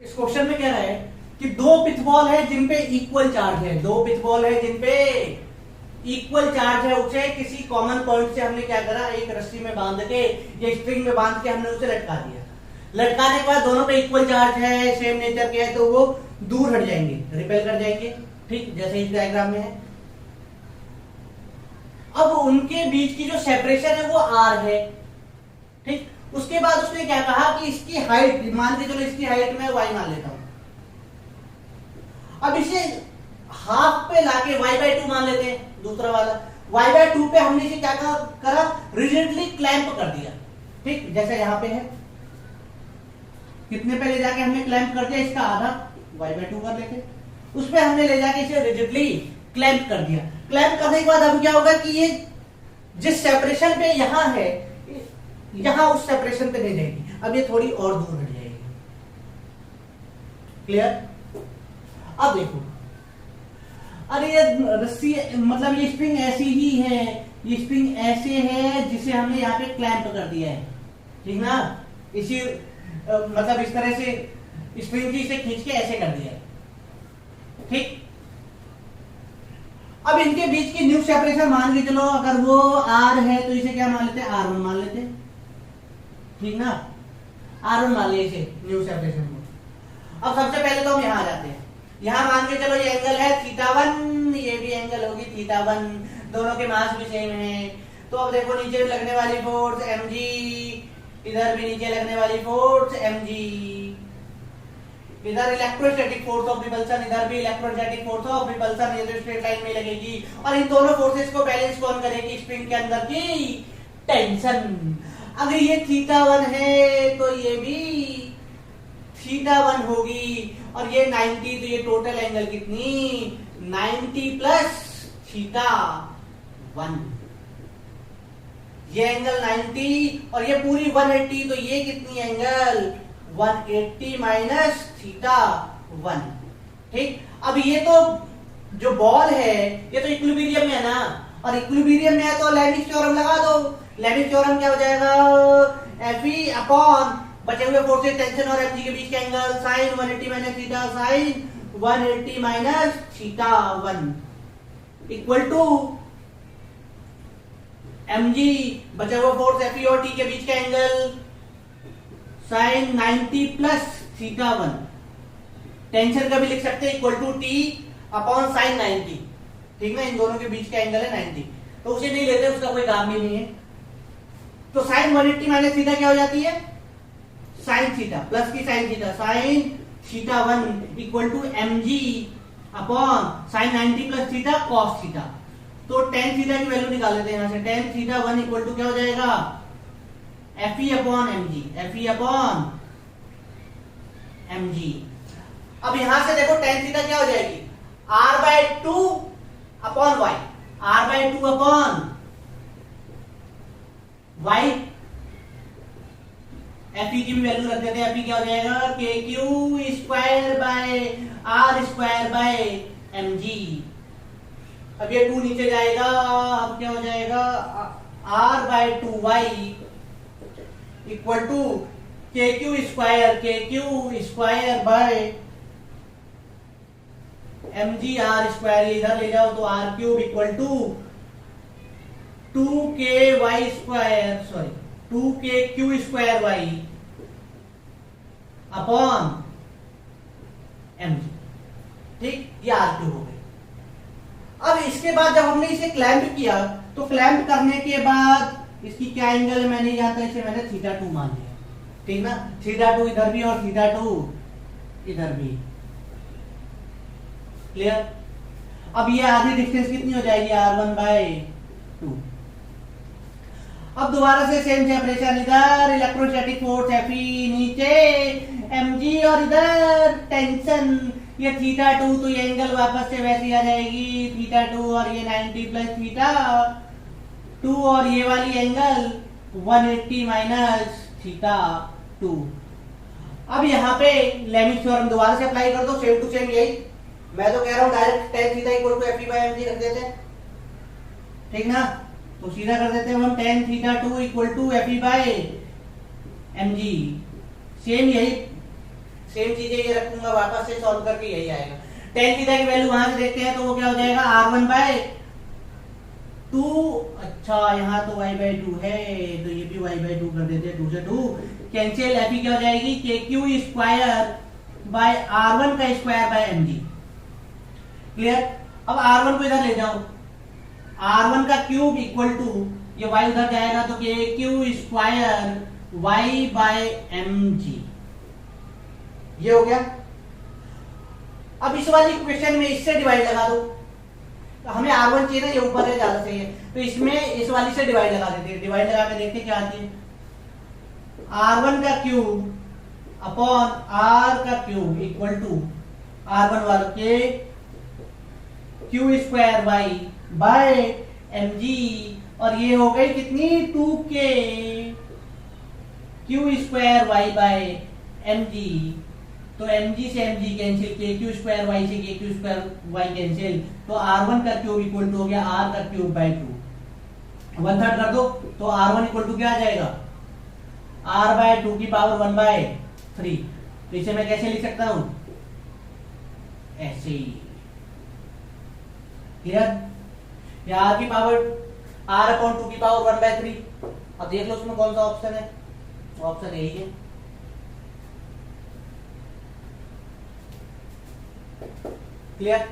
इस क्वेश्चन में कह रहा है कि दो पिच बॉल है जिन पे इक्वल चार्ज है, दो पिच बॉल है जिन पे इक्वल चार्ज है, उसे किसी कॉमन पॉइंट से हमने क्या करा, एक रस्सी में बांध के या स्ट्रिंग में बांध के हमने उसे लटका दिया। लटकाने के बाद दोनों पे इक्वल चार्ज है, सेम नेचर के है, तो वो दूर हट जाएंगे, रिपेल कर जाएंगे, ठीक, जैसे इस डायग्राम में है। अब उनके बीच की जो सेपरेशन है वो आर है, ठीक। उसके बाद उसने क्या कहा कि इसकी हाइट, मान के चलो इसकी हाइट मैं वाई मान लेता हूं। अब इसे हाफ पे लाके y/2 मान लेते हैं, दूसरा वाला y/2 पे हमने इसे क्या करा, रिजिडली क्लैंप कर दिया, ठीक, जैसे यहां पे है। कितने पे ले जाके हमने क्लैंप कर दिया, इसका आधा y/2 कर लेते, उस पे हमने ले जाके इसे रिजिडली क्लैंप कर दिया। क्लैंप करने के बाद अब क्या होगा कि ये जिस सेपरेशन पे यहां है, यहां उस सेपरेशन पे नहीं जाएगी, अब ये थोड़ी और दूर हट जाएगी। क्लियर? अब देखो, अरे ये रस्सी, मतलब ये स्प्रिंग ऐसी ही है, ये स्प्रिंग ऐसे है जिसे हमने यहाँ पे क्लैंप कर दिया है, ठीक ना। इसी मतलब इस तरह से स्प्रिंग की इसे खींच के ऐसे कर दिया है, ठीक। अब इनके बीच की न्यू सेपरेशन मान के चलो, अगर वो आर है तो इसे क्या मान लेते हैं, R1 मान लेते हैं, ठीक ना। R1 मान लिया इसे न्यू सेपरेशन को। अब सबसे पहले तो हम यहां आ जाते हैं। यहां मान के चलो ये एंगल है θ1, ये भी एंगल होगी θ1, दोनों के मास भी सेम है। तो अब देखो नीचे लगने वाली फोर्स mg, इधर भी नीचे लगने वाली फोर्स mg, इधर इलेक्ट्रोस्टैटिक फोर्स ऑफ रिपल्सन, इधर भी इलेक्ट्रोस्टैटिक फोर्स ऑफ रिपल्सन, ये तो स्ट्रेट लाइन में लगेगी। और इन दोनों फोर्सेस को बैलेंस कौन करेगी, स्प्रिंग के अंदर की टेंशन। अगर ये θ1 है तो ये भी θ1 होगी, और ये 90, तो ये टोटल एंगल कितनी, 90 प्लस θ1, ये एंगल 90 और ये पूरी 180, तो ये कितनी एंगल 180 माइनस θ1, ठीक। अब ये तो जो बॉल है ये तो इक्विलिब्रियम में है ना, और इक्विलिब्रियम में है तो लेविस थ्योरम लगा दो। लेविस थ्योरम क्या हो जाएगा, Fe अपॉन बचे हुए फोर्सेस टेंशन और mg के बीच के angle sin 180 minus theta sin 180 minus θ1 equal to mg बचा हुआ फोर्स Fe और t के बीच का एंगल sin 90 प्लस θ1, टेंशन का भी लिख सकते हैं equal to t upon sin 90, ठीक ना। इन दोनों के बीच का एंगल है 90, तो उसे नहीं लेते, उसका कोई काम भी नहीं है। तो sin 180 माइनस थीटा क्या हो जाती है, sin थीटा प्लस की sin theta, sin θ1 equal to mg upon sin 90 plus theta cos theta. तो tan थीटा की वैल्यू निकाल लेते हैं यहां से, tan θ1 इक्वल टू क्या हो जाएगा, Fe upon mg, Fe upon mg। अब यहां से देखो tan थीटा क्या हो जाएगी, r/2 upon y, r/2 upon y। Fe की भी वैल्यू रख देते हैं, Fe क्या हो जाएगा, kq square bye r square by mg। अब ये 2 नीचे जाएगा, अब क्या हो जाएगा, r/2y equal to kq square by mg r square, इधर ले जाओ तो r³ equal to 2kq square y upon mg, ठीक, ये r³ हो गई। अब इसके बाद जब हमने इसे क्लैंप किया, तो क्लैंप करने के बाद इसकी क्या एंगल है, मैंने यहाँ था इसे मैंने θ2 मान लिया, ठीक ना। θ2 इधर भी और θ2 इधर भी, क्लियर। अब ये आधी डिस्टेंस कितनी हो जाएगी, r1/2। अब दोबारा से सेम सेपरेशन, इधर इलेक्ट्रोस्टैटिक फोर्स Fe नीचे, mg और इधर टेंशन, ये θ2, तो ये एंगल वापस से वैसी आ जाएगी θ2, और ये 90 प्लस θ2, और ये वाली एंगल 180 माइनस θ2। अब यहाँ पे लेमिस थ्योरम दोबारा से अप्लाई कर दो, सेम टू सेम यही। मैं तो कह रहा हूं direct tan theta equal to Fe/mg रख देते हैं, ठीक ना। तो सीधा कर देते हैं हम tan θ2 equal to Fe/mg, same यही सेम चीजें ये रखूंगा, वापस से सॉल्व करके यही आएगा। टेन थीटा की वैल्यू वहां से देखते हैं तो वो क्या हो जाएगा, r1 बाय 2। अच्छा यहाँ तो y बाय 2 है तो ये भी y बाय 2 कर देते हैं, 2 से 2 कैंसिल, एफ क्या हो जाएगी kq स्क्वायर बाय r1 का स्क्वायर बाय mg। क्लियर। अब r1 को इधर ले जाओ, r1 का क्यूब इक्वल टू ये y उधर जाएगा तो kq square y by mg, ये हो गया। अब इस वाली इक्वेशन में इससे डिवाइड लगा दो, तो हमें r1 चाहिए ना, ये ऊपर है ज्यादा सही है, तो इसमें इस वाली से डिवाइड लगा देते हैं। डिवाइड लगा के देखते क्या आती है, r1 का क्यूब अपॉन r का क्यूब इक्वल टू r1 वाला K Q square y by mg, और ये हो गई कितनी 2k Q square y by mg। तो mg से mg cancel, K Q square y से के क्यू स्क्वायर y कैंसिल, तो r1 का क्यूब इक्वल टू हो गया r का क्यूब बाय 2, 1/3 कर दो तो r1 इक्वल टू क्या आ जाएगा, r बाय 2 की पावर 1 बाय 3। तो इसे मैं कैसे लिख सकता हूं, ऐसे ही। क्लियर। या r की पावर r अपॉन 2 की पावर 1 बाय 3। अब देख लो उसमें कौन सा ऑप्शन है, ऑप्शन यही है। क्लियर।